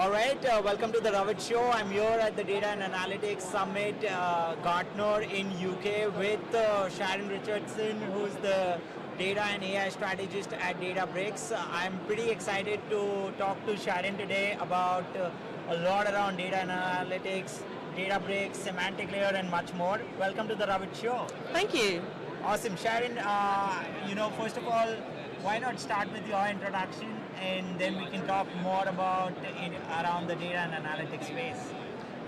All right, welcome to the Ravit show. I'm here at the Data and Analytics Summit, Gartner in UK with Sharon Richardson, who's the Data and AI Strategist at Databricks. I'm pretty excited to talk to Sharon today about a lot around data and analytics, Databricks, semantic layer, and much more. Welcome to the Ravit show. Thank you. Awesome. Sharon, first of all, why not start with your introduction and then we can talk more about around the data and analytics space.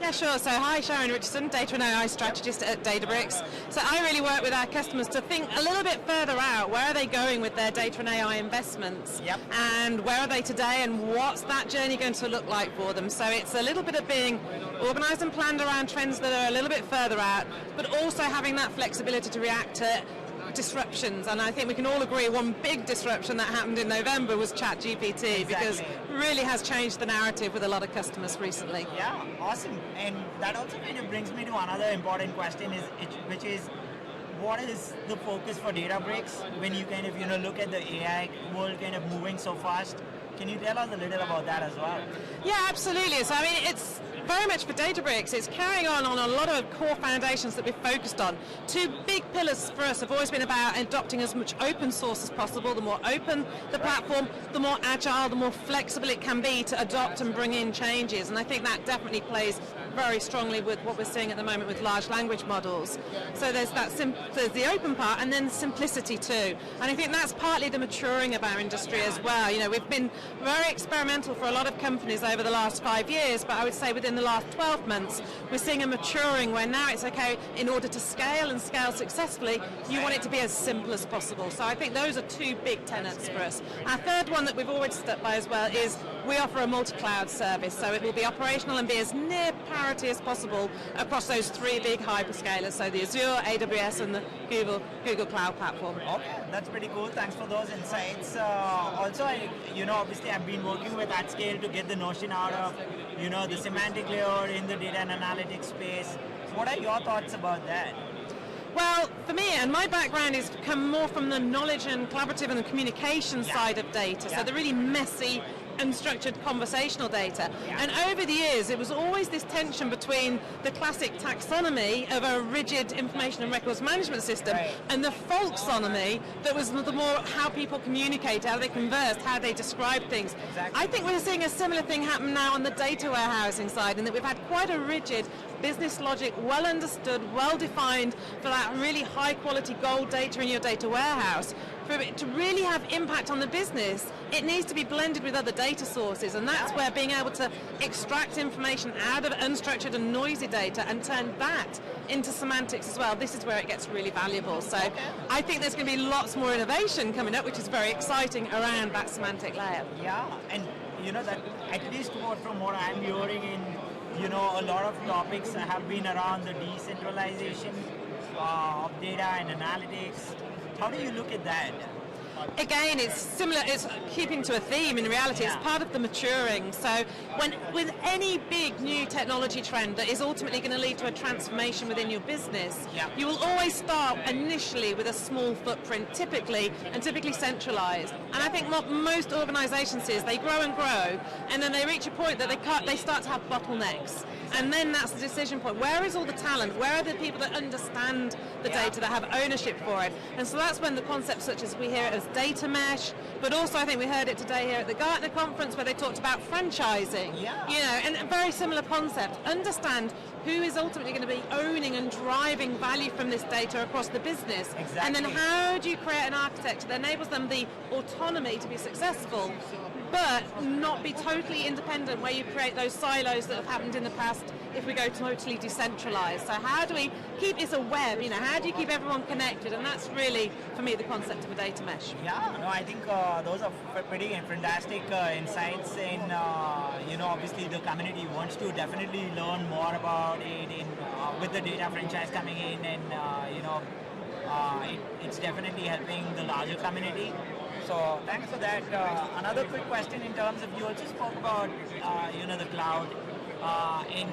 Yeah, sure. So hi, Sharon Richardson, Data and AI Strategist at Databricks. So I really work with our customers to think a little bit further out. Where are they going with their data and AI investments? Yep. And where are they today and what's that journey going to look like for them? So it's a little bit of being organised and planned around trends that are a little bit further out, but also having that flexibility to react to disruptions. And I think we can all agree one big disruption that happened in November was ChatGPT, because it really has changed the narrative with a lot of customers recently. Yeah, awesome. And that also kind of brings me to another important question, which is what is the focus for Databricks when you kind of look at the AI world kind of moving so fast? Can you tell us a little about that as well? Yeah, absolutely. So I mean, it's very much for Databricks. It's carrying on a lot of core foundations that we've focused on. Two big pillars for us have always been about adopting as much open source as possible. The more open the platform, the more agile, the more flexible it can be to adopt and bring in changes. And I think that definitely plays very strongly with what we're seeing at the moment with large language models. So there's there's the open part, and then simplicity too. And I think that's partly the maturing of our industry as well. We've been very experimental for a lot of companies over the last 5 years, but I would say within the last 12 months, we're seeing a maturing where now it's okay, in order to scale and scale successfully, you want it to be as simple as possible. So I think those are two big tenets for us. Our third one that we've already stuck by as well is we offer a multi-cloud service, so it will be operational and be as near parity as possible across those three big hyperscalers, so the Azure, AWS, and the Google Cloud Platform. Okay, that's pretty cool. Thanks for those insights. Also, obviously I've been working with AtScale to get the notion out of, the semantic layer in the data and analytics space. What are your thoughts about that? Well, for me, and my background is come more from the knowledge and collaborative and the communication side of data, so the really messy, unstructured conversational data. And over the years, it was always this tension between the classic taxonomy of a rigid information and records management system and the folksonomy that was the more how people communicate, how they conversed, how they describe things. I think we're seeing a similar thing happen now on the data warehousing side, in that we've had quite a rigid business logic, well understood, well defined for that really high quality gold data in your data warehouse. For it to really have impact on the business, it needs to be blended with other data sources, and that's where being able to extract information out of unstructured and noisy data and turn that into semantics as well, this is where it gets really valuable. So I think there's going to be lots more innovation coming up, which is very exciting around that semantic layer. Yeah, and that at least from what I'm hearing in a lot of topics have been around the decentralization of data and analytics. How do you look at that? Again, it's similar, it's keeping to a theme in reality, it's part of the maturing. So with any big new technology trend that is ultimately going to lead to a transformation within your business, you will always start initially with a small footprint, typically centralized. And I think what most organizations is, they grow and grow, and then they reach a point that they start to have bottlenecks. And then that's the decision point. Where is all the talent? Where are the people that understand the data, that have ownership for it? And so that's when the concepts such as we hear it as data mesh, but also I think we heard it today here at the Gartner conference where they talked about franchising. And a very similar concept. Understand who is ultimately going to be owning and driving value from this data across the business. And then how do you create an architecture that enables them the autonomy to be successful, but not be totally independent, where you create those silos that have happened in the past if we go totally decentralized. So how do we keep this a web, how do you keep everyone connected? And that's really, for me, the concept of a data mesh. I think those are pretty fantastic insights, and obviously the community wants to definitely learn more about it with the data franchise coming in, and it's definitely helping the larger community. So thanks for that. Another quick question in terms of, you also spoke about the cloud. in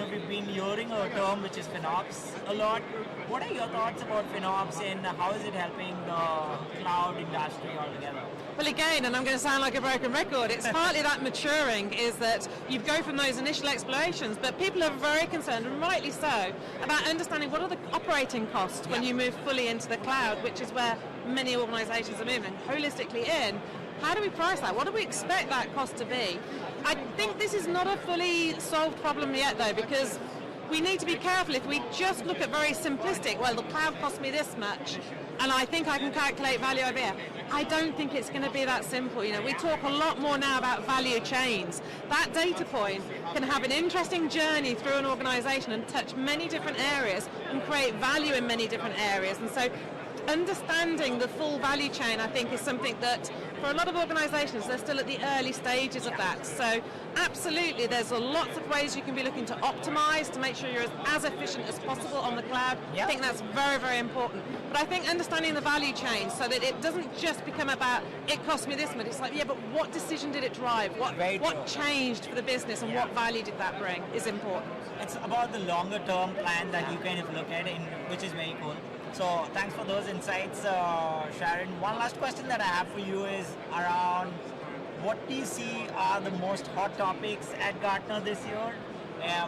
we've been hearing a term which is FinOps a lot. What are your thoughts about FinOps and how is it helping the cloud industry altogether? Well, again, and I'm going to sound like a broken record, it's partly that maturing is that you go from those initial explorations, but people are very concerned, and rightly so, about understanding what are the operating costs when you move fully into the cloud, which is where many organizations are moving holistically in. How do we price that? What do we expect that cost to be? I think this is not a fully solved problem yet, though, because we need to be careful. If we just look at very simplistic, well, the cloud costs me this much, and I think I can calculate value over here. I don't think it's going to be that simple. We talk a lot more now about value chains. That data point can have an interesting journey through an organization and touch many different areas and create value in many different areas. And so understanding the full value chain, I think, is something that for a lot of organizations, they're still at the early stages of that. So absolutely, there's lots of ways you can be looking to optimize to make sure you're as efficient as possible on the cloud. I think that's very, very important. But I think understanding the value chain so that it doesn't just become about, it cost me this much. It's like, yeah, but what decision did it drive? What changed for the business and what value did that bring is important. It's about the longer term plan that you kind of look at, which is very cool. So thanks for those insights, Sharon. One last question that I have for you is around what do you see are the most hot topics at Gartner this year?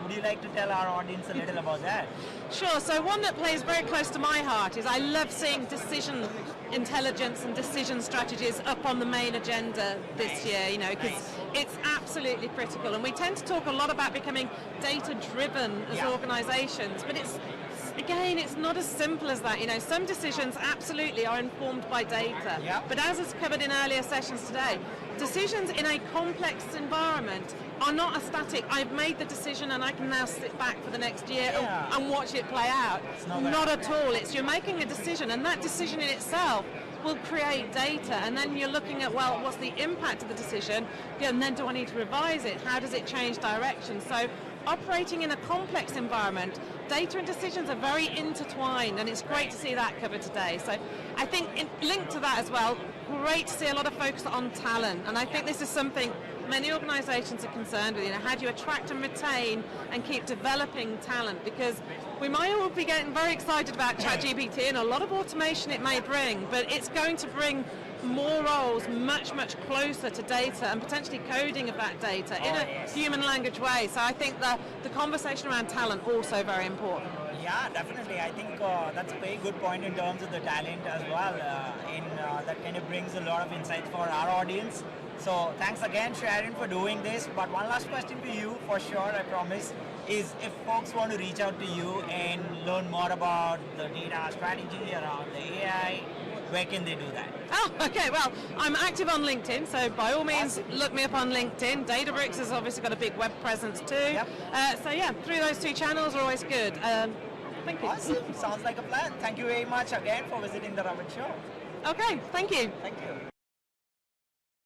Would you like to tell our audience a little about that? Sure. So one that plays very close to my heart is I love seeing decision intelligence and decision strategies up on the main agenda this year, because it's absolutely critical. And we tend to talk a lot about becoming data-driven as organizations, but it's not as simple as that. Some decisions absolutely are informed by data. But as is covered in earlier sessions today, decisions in a complex environment are not a static, I've made the decision and I can now sit back for the next year and watch it play out. Not at all. It's you're making a decision, and that decision in itself will create data, and then you're looking at, well, what's the impact of the decision, and then do I need to revise it? How does it change direction? So operating in a complex environment, data and decisions are very intertwined, and it's great to see that covered today. So I think linked to that as well, great to see a lot of focus on talent, and I think this is something many organizations are concerned with. How do you attract and retain and keep developing talent? Because we might all be getting very excited about ChatGPT and a lot of automation it may bring, but it's going to bring more roles much, much closer to data and potentially coding of that data in a human language way. So I think the conversation around talent also very important. Yeah, definitely. I think that's a very good point in terms of the talent as well. That kind of brings a lot of insights for our audience. So thanks again, Sharon, for doing this. But one last question for you, for sure, I promise, is if folks want to reach out to you and learn more about the data strategy around the AI, where can they do that? Oh, okay. Well, I'm active on LinkedIn, so by all means, look me up on LinkedIn. Databricks has obviously got a big web presence too. So yeah, through those two channels are always good. Thank you. Awesome. Sounds like a plan. Thank you very much again for visiting the Ravit Show. Okay, thank you. Thank you.